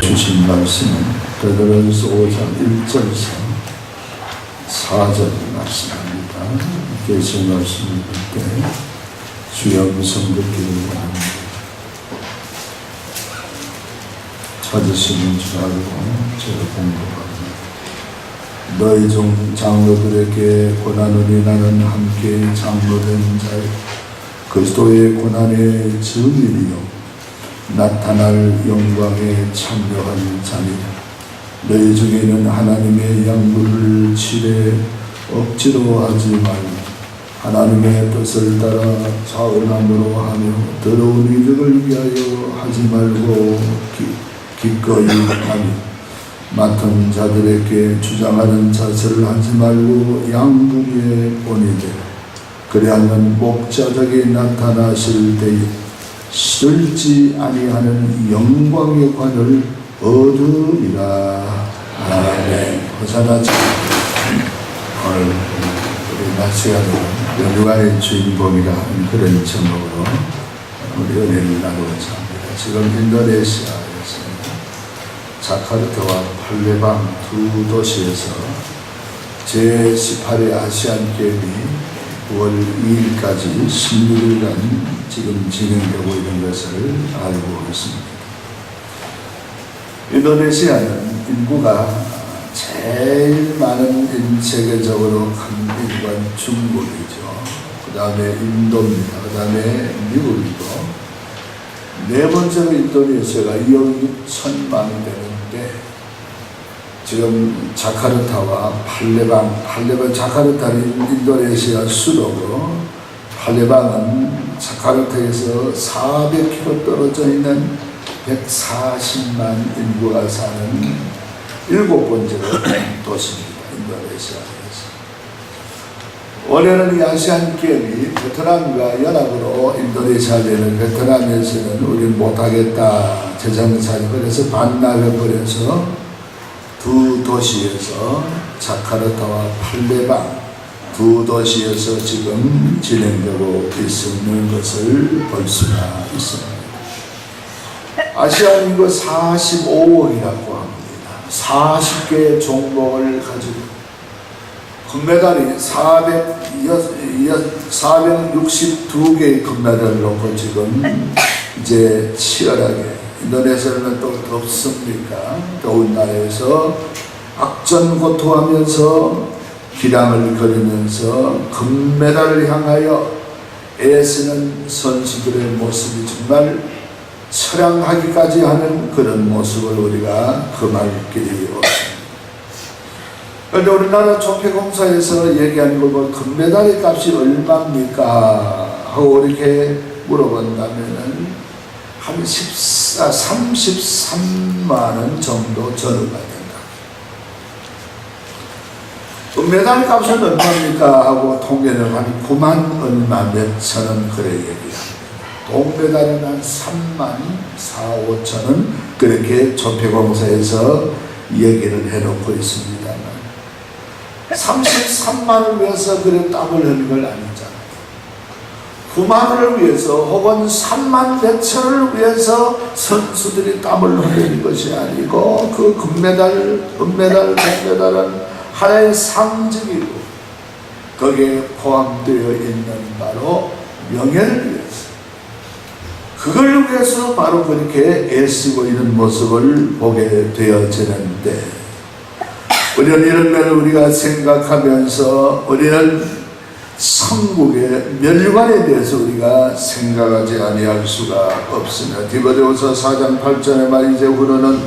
주신 말씀은 베드로전서 5장 1절에서 4절 말씀입니다. 계신 말씀을 볼 때 주의 음성 듣기를 원합니다. 찾으시는 줄 알고 제가 공부합니다. 너희 중 장로들에게 고난을 나는 함께 장로된 자 그리스도의 고난의 증인이요 나타날 영광에 참여한 자니라. 너희 중에는 하나님의 양물을 치래 억지로 하지 말고 하나님의 뜻을 따라 사은함으로 하며 더러운 이득을 위하여 하지 말고 기꺼이 하며 맡은 자들에게 주장하는 자세를 하지 말고 양무리에 본이되 그리하면 목자적이 나타나실 때에 싫을지 아니하는 영광의 관을 얻으리라. 아멘. 호산나. 오늘 우리 낮 시간에 영광의 주인공이라는 그런 제목으로 우리 은혜를 나누고자 합니다. 지금 인도네시아에서 자카르타와 팔레방 두 도시에서 제18회 아시안게임이 9월 2일까지 16일간 지금 진행되고 있는 것을 알고 있습니다. 인도네시아는 인구가 제일 많은 세계적으로 큰 인구가 중국이죠. 그 다음에 인도입니다. 그 다음에 미국이고 네 번째로 인도네시아가 2억 6천만이 되는데 지금 자카르타와 팔레방 자카르타는 인도네시아 수도고 팔레방은 자카르타에서 400km 떨어져 있는 140만 인구가 사는 7번째로 도시입니다. 인도네시아에서. 올해는 이 아시안게임이 베트남과 연합으로 인도네시아 되는 베트남에서는 우리는 못하겠다 재정산이 그래서 반납해버려서 두 도시에서 자카르타와 팔레방 두 도시에서 지금 진행되고 있는 것을 볼 수가 있습니다. 아시안 인구 45억이라고 합니다. 40개의 종목을 가지고 금메달이 462개의 금메달을 놓고 지금 이제 치열하게 인도네시아는 또 덥습니까? 더운 나라에서 악전고투하면서 기량을 거리면서 금메달을 향하여 애쓰는 선수들의 모습이 정말 처량하기까지 하는 그런 모습을 우리가 금할 길이 없습니다. 그런데 우리나라 조폐공사에서 얘기하는 걸 보면 금메달의 값이 얼마입니까? 하고 이렇게 물어본다면은 한 33만 원 정도 전후가 된다. 금메달 값은 얼마입니까? 하고 통계를 한 9만 얼마 몇천 원 그래 얘기합니다. 동메달은 한 3만 4, 5천 원 그렇게 조폐공사에서 얘기를 해놓고 있습니다만 33만 원을 위해서 그래 땀을 흘린 걸 아니잖아요. 9만 원을 위해서 혹은 3만 몇천 원을 위해서 선수들이 땀을 흘리는 것이 아니고 그 금메달, 동메달은 하나의 상징이고 거기에 포함되어 있는 바로 명예를 위해서 그걸 위해서 바로 그렇게 애쓰고 있는 모습을 보게 되어지는데 우리는 이런 면을 우리가 생각하면서 우리는 천국의 멸관에 대해서 우리가 생각하지 아니할 수가 없습니다. 디모데후서 4장 8절의 말 이제 후로는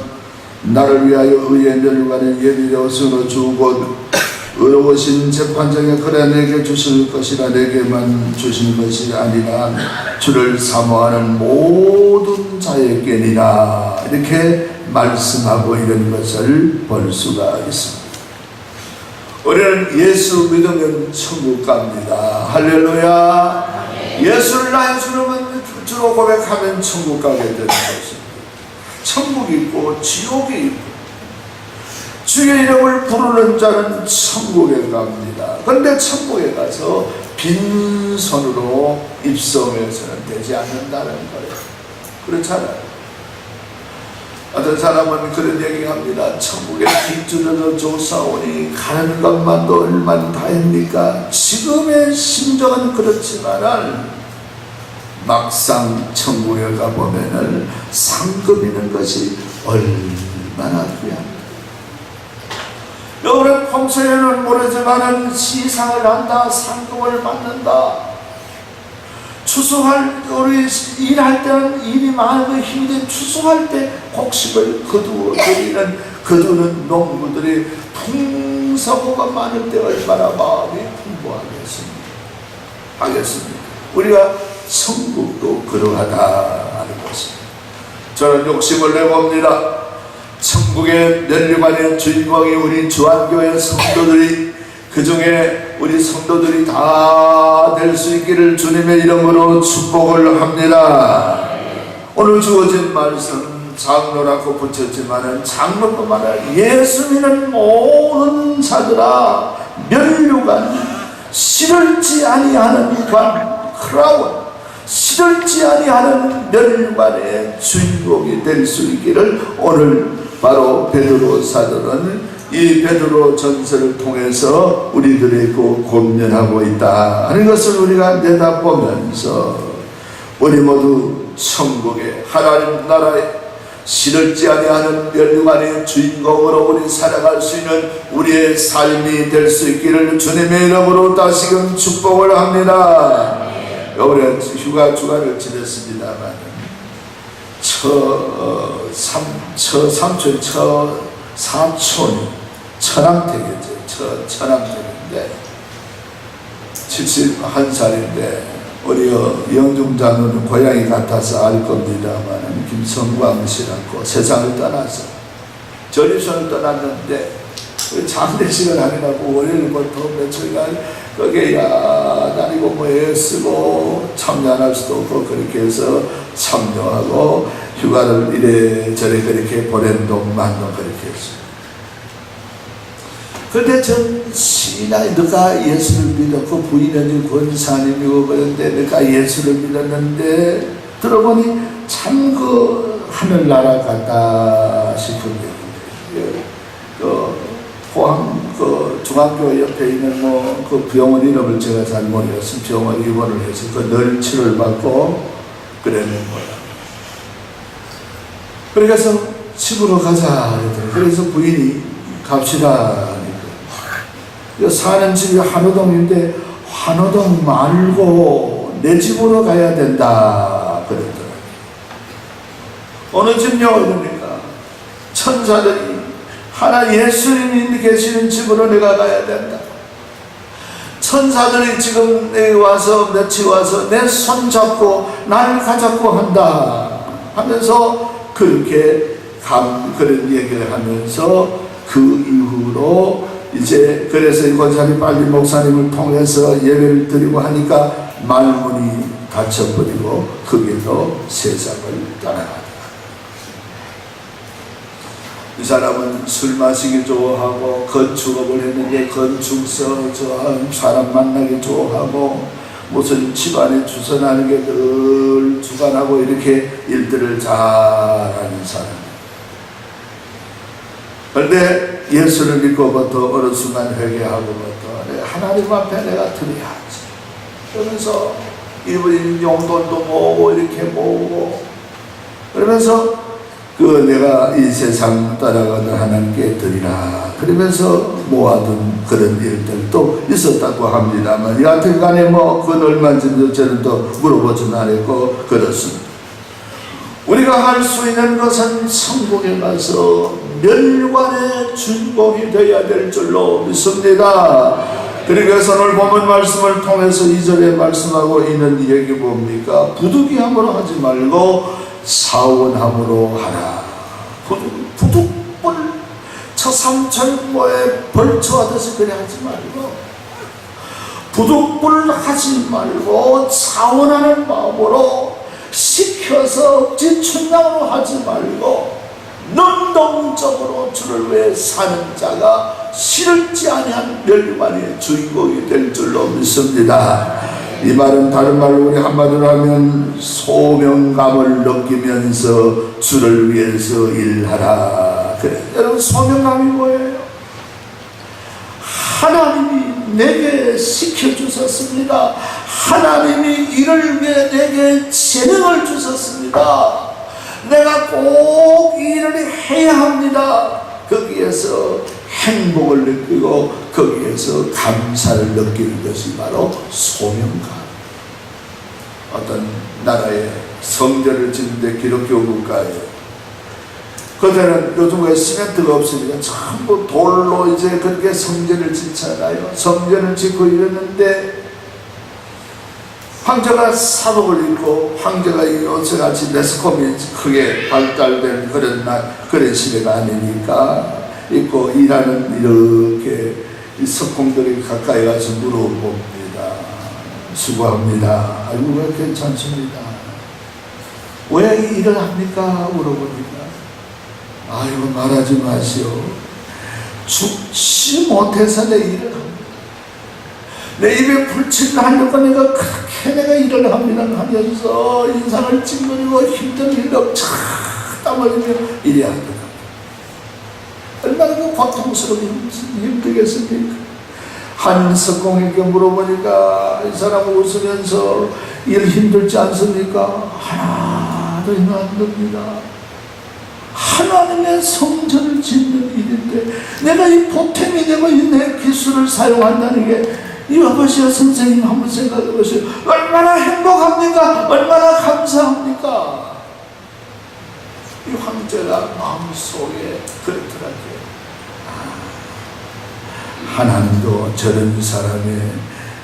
나를 위하여 의의 멸관에 예비되어 쓰러 주고 의로우신 재판장에 그래 내게 주실 것이라 내게만 주시는 것이 아니라 주를 사모하는 모든 자에게니라 이렇게 말씀하고 있는 것을 볼 수가 있습니다. 우리는 예수 믿으면 천국 갑니다. 할렐루야. 예수를 나의 주로 고백하면 천국 가게 되는 것입니다. 천국이 있고 지옥이 있고, 주의 이름을 부르는 자는 천국에 갑니다. 그런데 천국에 가서 빈손으로 입성해서는 되지 않는다는 거예요. 그렇잖아요. 어떤 사람은 그런 얘기합니다. 천국에 뒷줄에서 조사오니 가는 것만도 얼마나 다입니까? 지금의 심정은 그렇지만 막상 천국에 가보면 상급 있는 것이 얼마나 귀합니다. 여러분 평소에는 모르지만 시상을 한다, 상급을 받는다. 추수할, 우리 일할 때는 일이 많고 힘든 추수할 때 곡식을 거두는 농부들이 풍성호가 많을 때 얼마나 마음이 풍부하겠습니까? 우리가 천국도 그러하다는 것입니다. 저는 욕심을 내봅니다. 천국의 면류관의 주인공이 우리 주한교회 성도들이, 그 중에 우리 성도들이 다 될 수 있기를 주님의 이름으로 축복을 합니다. 오늘 주어진 말씀 장로라고 붙였지만은 장로뿐만 아니라 예수 믿는 모든 자들아, 면류관, 시들지 아니하는 관, 크라운, 시들지 아니하는 면류관의 주인공이 될 수 있기를 오늘 바로 베드로 사도는 이 베드로 전서를 통해서 우리들에게 권면하고 있다 하는 것을 우리가 내다보면서 우리 모두 천국의 하나님 나라에 시들지 아니하는 면류관의 주인공으로 우리 살아갈 수 있는 우리의 삶이 될 수 있기를 주님의 이름으로 다시금 축복을 합니다. 올해 휴가 주간을 지냈습니다만 사촌 천황택이죠. 천황택인데 71살인데 우리 영중자는 고향이 같아서 알 겁니다만 김성광 씨라고 세상을 떠나서 전입선을 떠났는데 장례식을 하느라고 월요일부터 며칠간 거기에 다니고 애쓰고 참여 안 할 수도 없고 그렇게 해서 참여하고 휴가를 이래저래 그렇게 보낸 동안도 그렇게 했어요. 그런데 전 신앙이, 너가 예수를 믿었고 부인은 권사님이고 그런데 너가 예수를 믿었는데 들어보니 참 그 하늘나라 같다 싶은 얘기예요. 포항 중학교 옆에 있는 그 병원 이름을 제가 잘 모르겠어요. 병원 입원을 해서 늘 치료를 받고 그랬는 거야. 그래서 집으로 가자 그랬더니 그래서 부인이 갑시다. 사는 집이 한호동인데 한호동 말고 내 집으로 가야 된다 그랬더라고요. 어느 집요? 이러니까 천사들이 하나 예수님이 계시는 집으로 내가 가야 된다. 천사들이 지금 내게 와서 며칠 와서 내 손 잡고 날 가자고 한다 하면서 그렇게 그런 얘기를 하면서 그 이후로 이제 그래서 이 권사님 빨리 목사님을 통해서 예배를 드리고 하니까 말문이 닫혀버리고 거기서 세상을 떠나간다. 이 사람은 술 마시기 좋아하고 건축업을 했는데 건축서 사람 만나기 좋아하고 무슨 집안에 주선하는 게 늘 주관하고 이렇게 일들을 잘하는 사람. 그런데 예수를 믿고부터 어느 순간 회개하고부터 하나님 앞에 내가 드려야지 그러면서 이분이 용돈도 모으고 이렇게 모으고 그러면서 내가 이 세상 따라가는 하나님께 드리라 그러면서 모아둔 그런 일들도 있었다고 합니다만 여하튼 간에 그건 얼마인지 저는 또 물어보지는 않았고 그렇습니다. 우리가 할 수 있는 것은 천국에 가서 면류관의 주인공이 되어야 될 줄로 믿습니다. 그래서 오늘 본문 말씀을 통해서 2절에 말씀하고 있는 얘기 뭡니까? 부득이함으로 하지 말고 사원함으로 하라. 부득불 저 삼천모에 벌초하듯이 그래 하지 말고 부득불 하지 말고 사원하는 마음으로 시켜서 억지 춘향으로 하지 말고 능동적으로 주를 위해 사는 자가 싫지 아니한 멸관의 주인공이 될 줄로 믿습니다. 이 말은 다른 말로 우리 한마디로 하면 소명감을 느끼면서 주를 위해서 일하라. 그래. 여러분, 소명감이 뭐예요? 하나님이 내게 시켜주셨습니다. 하나님이 이를 위해 내게 재능을 주셨습니다. 내가 꼭 이 일을 해야 합니다. 거기에서 행복을 느끼고 거기에서 감사를 느끼는 것이 바로 소명감. 어떤 나라의 성전을 짓는데 기독교 국가에 그때는 요즘에 시멘트가 없으니까 전부 돌로 이제 그렇게 성전을 짓잖아요. 성전을 짓고 이랬는데 황제가 사복을 입고 황제가 요새같이 매스컴이 크게 발달된 그런 시대가 아니니까 입고 일하는 이렇게 이 석공들이 가까이 가서 물어봅니다. 수고합니다. 아이고, 왜 괜찮습니다. 왜 일을 합니까? 물어보니까 아이고, 말하지 마시오. 죽지 못해서 내 일을 합니다. 내 입에 불칠을 하려고 내가 그렇게 내가 일을 합니다 하면서 인상을 찡그리고 힘든 일로 땀 흘리며 일해야 합니다. 얼마나 그 고통스럽고 힘들겠습니까? 한 석공에게 물어보니까 이 사람은 웃으면서 일 힘들지 않습니까? 하나도 힘 안 듭니다. 하나님의 성전을 짓는 일인데 내가 이 보탬이 되고 내 기술을 사용한다는 게 이 아버지와 선생님 한번 생각해 보세요. 얼마나 행복합니까? 얼마나 감사합니까? 이 황제가 마음속에 그렇더라고요. 하나님도 저런 사람의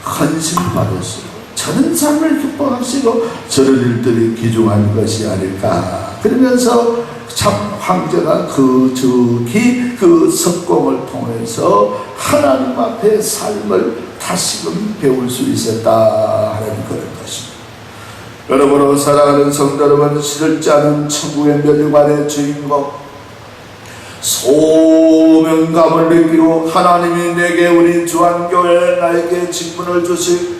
헌신을 받으시고 저런 삶을 기뻐하시고 저런 일들이 귀중한 것이 아닐까. 그러면서 참 황제가 그 석공을 통해서 하나님 앞에 삶을 다시금 배울 수 있었다 하는 그런 것입니다. 여러분으로 사랑하는 성도 여러분, 시들지 않은 천국의 멸류관의 주인공, 소명감을 느끼고 하나님이 내게 우리 주한교회 나에게 직분을 주신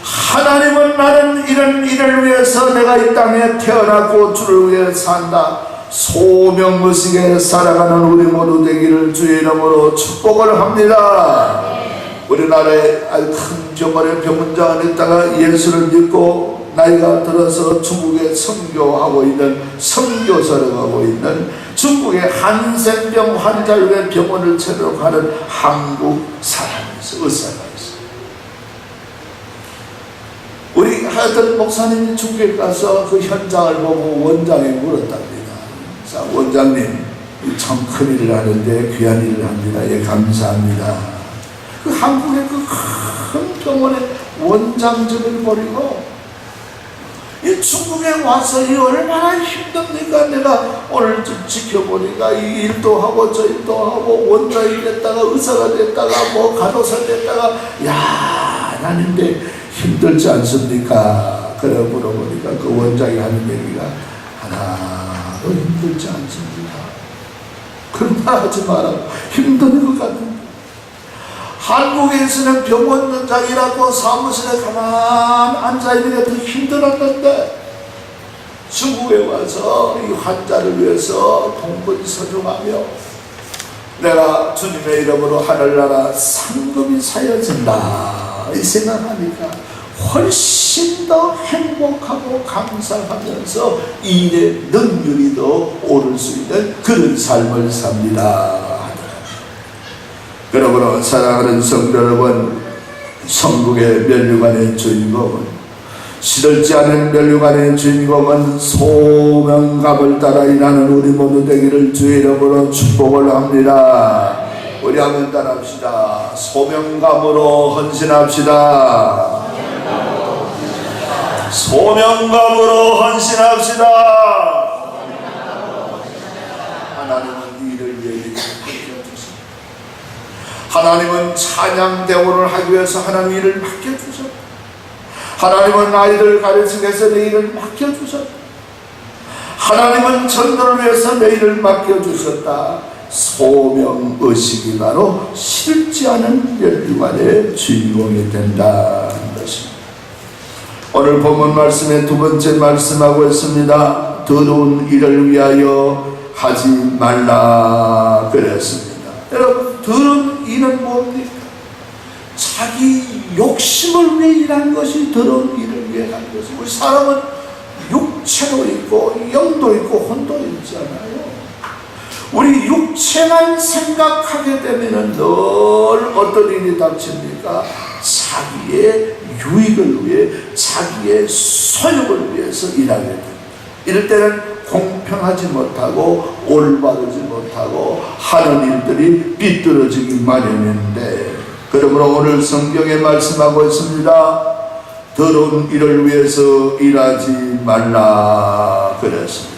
하나님은 나는 이런 일을 위해서 내가 이 땅에 태어났고 주를 위해 산다. 소명의식에 살아가는 우리 모두 되기를 주의 이름으로 축복을 합니다. 우리나라의 큰 병원의 병원장을 했다가 예수를 믿고 나이가 들어서 중국에 선교하고 있는 선교사를 하고 있는 중국의 한센병 환자를 위해 병원을 차리러 가는 한국 사람이 있어, 의사가 있어. 우리 하여튼 목사님이 중국에 가서 그 현장을 보고 원장에 물었답니다. 자, 원장님, 참 큰일을 하는데 귀한 일을 합니다. 예, 감사합니다. 그 한국의 그 큰 병원의 원장직을 버리고 이 중국에 와서 이 얼마나 힘듭니까? 내가 오늘 좀 지켜보니까 이 일도 하고 저 일도 하고 원장이 됐다가 의사가 됐다가 뭐 간호사 됐다가 야, 하나님데 힘들지 않습니까? 그래 물어보니까 그 원장이 하는 얘기가 하나도 힘들지 않습니다. 그런 말 하지 마라. 힘든 것 같은데. 한국에서는 병원 원장이라고 사무실에 가만 앉아있는 게 더 힘들었는데 중국에 와서 이 환자를 위해서 동분서주하며 내가 주님의 이름으로 하늘나라 상급이 사여진다 이 생각하니까 훨씬 더 행복하고 감사하면서 일의 능률이 더 오를 수 있는 그런 삶을 삽니다. 여러분, 사랑하는 성도 여러분, 천국의 멸류관의 주인공은, 시들지 않은 멸류관의 주인공은 소명감을 따라 일하는 우리 모두 되기를 주의 이름으로 축복을 합니다. 우리 한번 따라합시다. 소명감으로 헌신합시다. 소명감으로 헌신합시다. 하나님은 이를 위해 맡겨주십니다. 하나님은 찬양 대우를 하기 위해서 하나님 일을 맡겨주셨다. 하나님은 아이들 가르치기 위해서 내 일을 맡겨주셨다. 하나님은 전도를 위해서 너희를 맡겨주셨다. 소명의식이 바로 싫지 않은 멸류관의 주인공이 된다는 것입니다. 오늘 본문 말씀의 두 번째 말씀하고 있습니다. 더러운 일을 위하여 하지 말라 그랬습니다. 여러분, 더러운 일은 뭡니까? 자기 욕심을 위해 일한 것이 더러운 일을 위해 한 것이고, 우리 사람은 육체도 있고 영도 있고 혼도 있잖아요. 우리 육체만 생각하게 되면 늘 어떤 일이 닥칩니까? 자기의 유익을 위해, 자기의 소욕을 위해서 일하게 됩니다. 이럴 때는 공평하지 못하고 올바르지 못하고 하는 일들이 삐뚤어지기 마련인데, 그러므로 오늘 성경에 말씀하고 있습니다. 더러운 일을 위해서 일하지 말라 그랬습니다.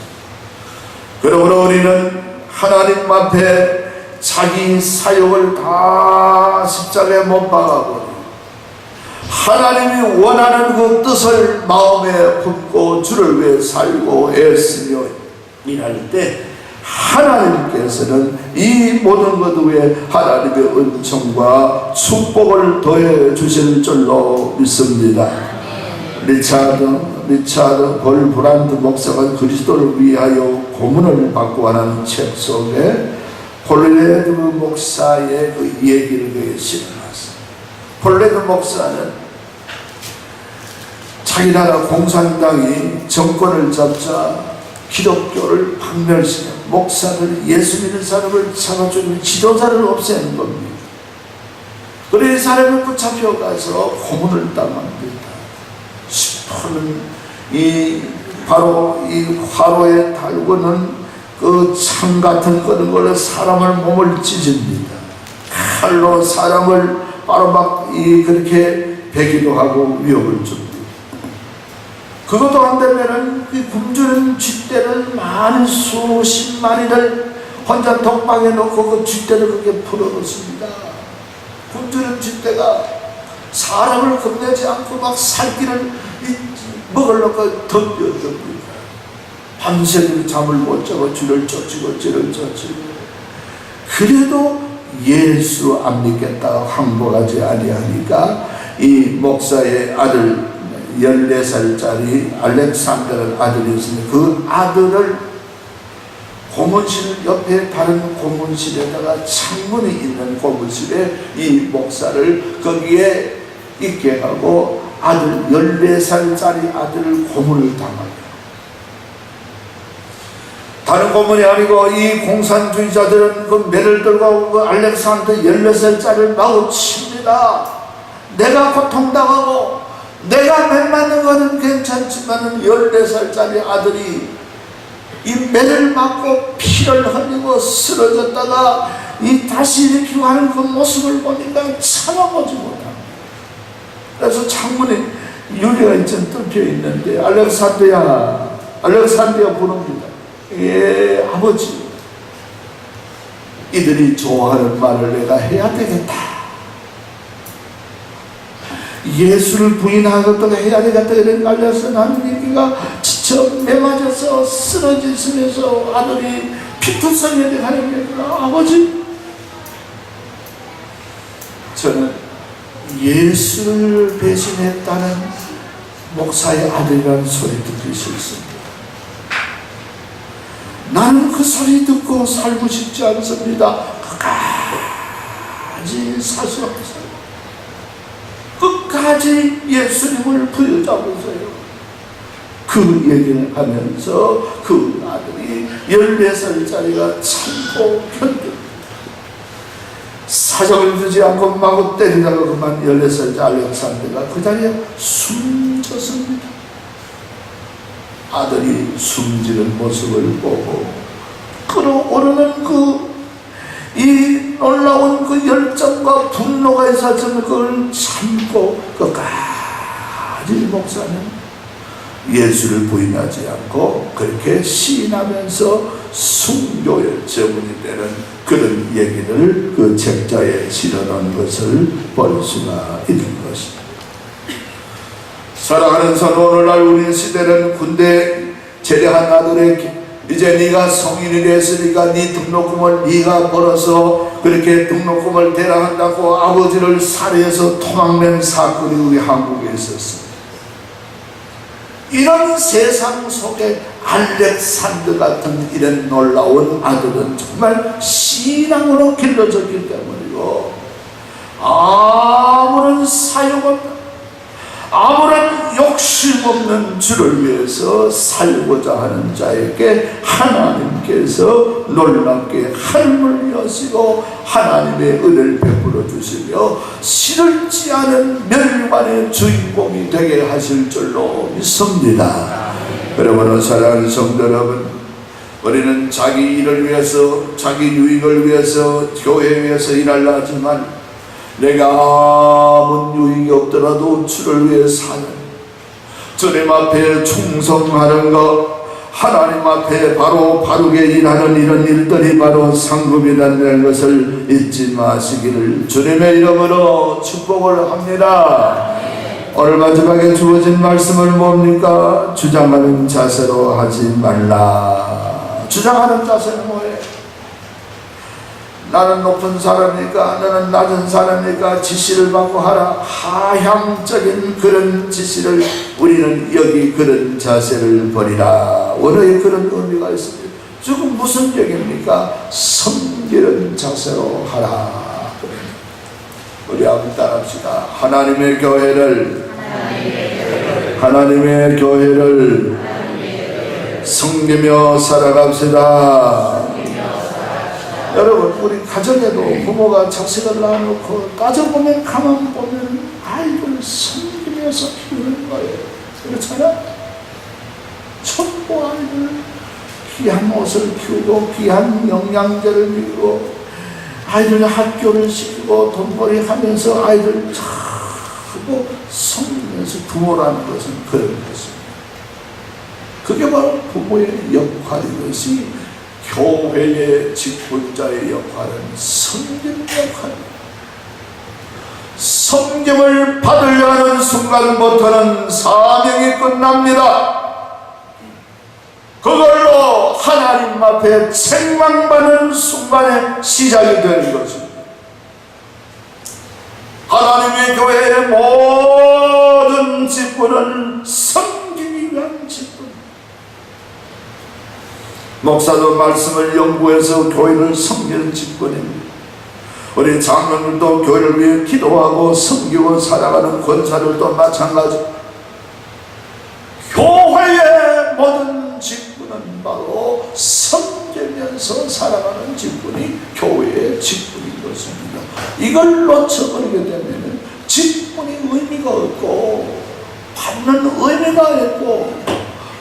그러므로 우리는 하나님 앞에 자기 사욕을 다 십자가에 못 박아버리고 하나님이 원하는 그 뜻을 마음에 품고 주를 위해 살고 애쓰며 일할 때 하나님께서는 이 모든 것 위에 하나님의 은총과 축복을 더해 주실 줄로 믿습니다. 리차드 볼 브란드 목사가 그리스도를 위하여 고문을 받고 하는 책 속에 폴레드 목사의 그 얘기를 거기에 실어놨어요. 폴레드 목사는 자기 나라 공산당이 정권을 잡자 기독교를 박멸시켜 목사들, 예수 믿는 사람을 잡아주는 지도자를 없애는 겁니다. 그래서 이 사람이 붙잡혀가서 고문을 당합니다. 바로 이 화로에 달고는 그 창 같은 그런 걸로 사람을 몸을 찢습니다. 칼로 사람을 바로 막 그렇게 베기도 하고 위협을 줍니다. 그것도 안 되면은 굶주린 쥐떼를 많은 수십 마리를 혼자 독방에 놓고 그 쥐떼를 그렇게 풀어놓습니다. 굶주린 쥐떼가 사람을 겁내지 않고 막 살기를 먹으려고 덤벼듭니다. 밤새도록 잠을 못 자고 쥐를 쫓고 그래도 예수 안 믿겠다고 항복하지 아니하니까 이 목사의 아들 14살짜리 알렉산더라는 아들이 있습니다. 그 아들을 고문실 옆에 다른 고문실에다가 창문이 있는 고문실에 이 목사를 거기에 있게 하고 아들 14살짜리 아들을 고문을 당합니다. 다른 고문이 아니고 이 공산주의자들은 그 매를 들고 그 알렉산더 14살짜리를 마구 칩니다. 내가 고통당하고 내가 매 맞는 것은 괜찮지만 14살짜리 아들이 이 매를 맞고 피를 흘리고 쓰러졌다가 다시 일으키고 하는 그 모습을 보니까 참아보지 못합니다. 그래서 창문에 유리가 뚫혀 있는데 알렉산더야 부릅니다. 예, 아버지, 이들이 좋아하는 말을 내가 해야 되겠다. 예수를 부인하겠다고 해야 되겠다. 이런 말려서 나는 얘기가 지쳐 매맞아서 쓰러지면서 아들이 피투성이를 하는 얘기가 아버지, 저는 예수를 배신했다는 목사의 아들이라는 소리 듣기 싫습니다. 나는 그 소리 듣고 살고 싶지 않습니다. 끝까지 사수하면서 끝까지 예수님을 부여잡으세요. 그 얘기를 하면서 그 아들이 14살짜리가 참고 견뎌 사정을 두지 않고 마구 때리다가 그만 14살짜리 알렉산더가 그 자리에 숨졌습니다. 아들이 숨지는 모습을 보고 끓어오르는 이 놀라운 그 열정과 분노가 있었지만 그걸 참고 끝까지 목사는 예수를 부인하지 않고 그렇게 시인하면서 순교의 제문이 되는 그런 얘기를 그 책자에 실어놓은 것을 볼 수가 있는 것입니다. 사랑하는 성도, 오늘날 우리 시대는 군대 제대한 아들의 이제 네가 성인이 됐으니까 네 등록금을 네가 벌어서 그렇게 등록금을 대라 한다고 아버지를 살해해서 토막낸 사건이 우리 한국에 있었습니다. 이런 세상 속에 알렉산더 같은 이런 놀라운 아들은 정말 신앙으로 길러졌기 때문이고, 아무런 사역 없는, 아무런 욕심 없는 주를 위해서 살고자 하는 자에게 하나님께서 놀랍게 하늘을 여시고 하나님의 은혜를 베풀어 주시며 시들지 않은 멸류관의 주인공이 되게 하실 줄로 믿습니다. 여러분, 사랑하는 성도 여러분, 우리는 자기 일을 위해서, 자기 유익을 위해서, 교회에 위해서 일하려 하지만 내가 아무 유익이 없더라도 주를 위해 사는, 주님 앞에 충성하는 것, 하나님 앞에 바로 바르게 일하는 이런 일들이 바로 상급이라는 것을 잊지 마시기를 주님의 이름으로 축복을 합니다. 오늘 마지막에 주어진 말씀은 뭡니까? 주장하는 자세로 하지 말라. 주장하는 자세는 뭐예요? 나는 높은 사람이니까, 너는 낮은 사람이니까 지시를 받고 하라. 하향적인 그런 지시를 우리는 여기 그런 자세를 버리라. 원어에 그런 의미가 있습니다. 지금 무슨 얘기입니까? 섬기는 자세로 하라. 우리 한번 따라합시다. 하나님의 교회를 섬기며 살아갑시다. 여러분, 우리 가정에도 부모가 자식을 낳아놓고 따져보면, 가만 보면 아이들 섬기면서 키우는 거예요. 그렇잖아요? 천부 아이들 귀한 옷을 키우고 귀한 영양제를 먹이고 아이들 학교를 시키고 돈벌이 하면서 아이들 자꾸 섬기면서 부모라는 것은 그런 것입니다. 그게 바로 부모의 역할이것이, 교회의 직분자의 역할은 섬기는 역할입니다. 섬김을 받으려 하는 순간부터는 사명이 끝납니다. 그걸로 하나님 앞에 책망받는 순간에 시작이 되는 것입니다. 하나님의 교회의 모든 직분은 섬기기 위한 직분. 목사도 말씀을 연구해서 교회를 섬기는 직분입니다. 우리 장로들도 교회를 위해 기도하고 섬기고 살아가는 권사들도 마찬가지. 교회의 모든 직분은 바로 섬기면서 살아가는 직분이 교회의 직분인 것입니다. 이걸 놓쳐버리게 되면 직분이 의미가 없고, 받는 의미가 없고,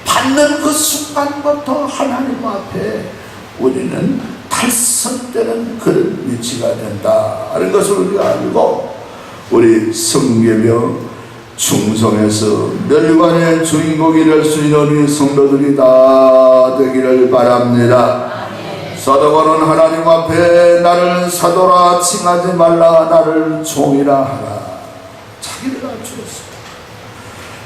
받는 그 순간부터 하나님 앞에 우리는 탈선되는 그런 위치가 된다는 것을 우리가 알고, 우리 섬기며 충성해서 멸관의 주인공이 될 수 있는 우리 성도들이 다 되기를 바랍니다. 사도바는 하나님 앞에 나를 사도라 칭하지 말라, 나를 종이라 하라. 자기를 낮추었습니다.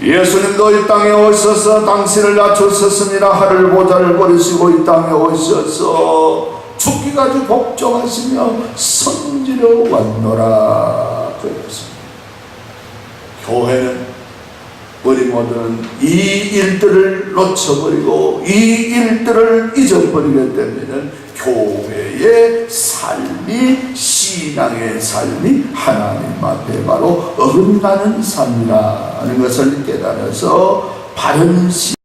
예수님도 이 땅에 오셔서 당신을 낮추셨습니다. 하늘 보좌를 버리시고 이 땅에 오셔서 죽기까지 복종하시며 선지로 왔노라 그랬습니다. 교회는, 우리 모두는 이 일들을 놓쳐버리고 이 일들을 잊어버리게 되면 교회의 삶이, 신앙의 삶이 하나님 앞에 바로 어긋나는 삶이라는 것을 깨달아서 바른 신앙을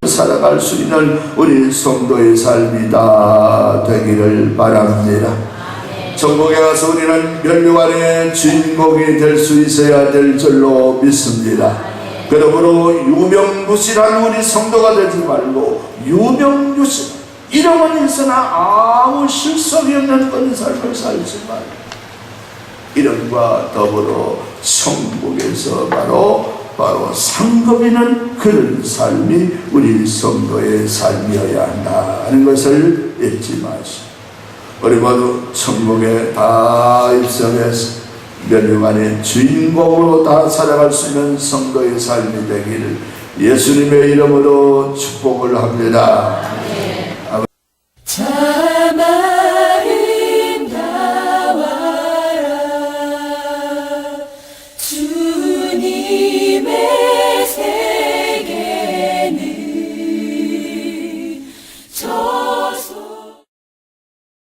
살아갈 수 있는 우리 성도의 삶이 다 되기를 바랍니다. 천국에 가서 우리는 멸류관의 주인공이 될 수 있어야 될 줄로 믿습니다. 그러므로 유명무실한 우리 성도가 되지 말고, 유명무실, 이름은 있으나 아무 실속이 없는 그런 삶을 살지 말고, 이름과 더불어 천국에서 바로 상급이는 그런 삶이 우리 성도의 삶이어야 한다는 것을 잊지 마시고, 우리 모두 천국에 다 입성해서 멸류관의 주인공으로 다 살아갈 수 있는 성도의 삶이 되기를 예수님의 이름으로 축복을 합니다.